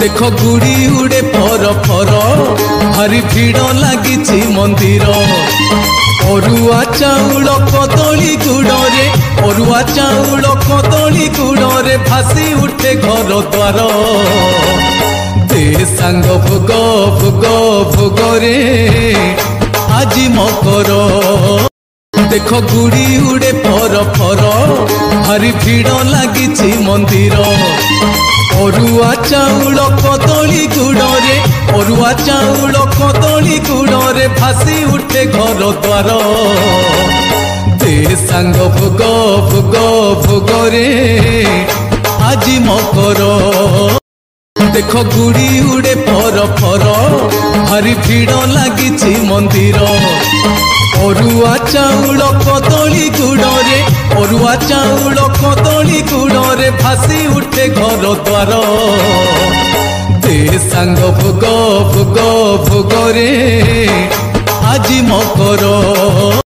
देख गुड़ी उड़े फर फर भारी भीड़ लगी मंदिर अरुआ चाउल कदली गुड़े अरुआ चाउल कदली गुड़े भासी उठे घर द्वार दे सांग भोग भोग भोग रे आज मकर देख गुड़ी उड़े फर फर भारी भीड़ लगी मंदिर अरुआ चाउल कदली गुड़े अरुआ चाउल कदली गुड़े भासी उठे घर द्वार दे सांग भोग भोग भोग रे आज मकर देख गुड़ी उड़े फर फर भारी भीड़ लगी मंदिर अरुआ चाउल कदली गुड़े अरुआ चाउल कदली गुड़े भासी उठे घर द्वार दे सांग भोग भोग भोग रे आज मकर।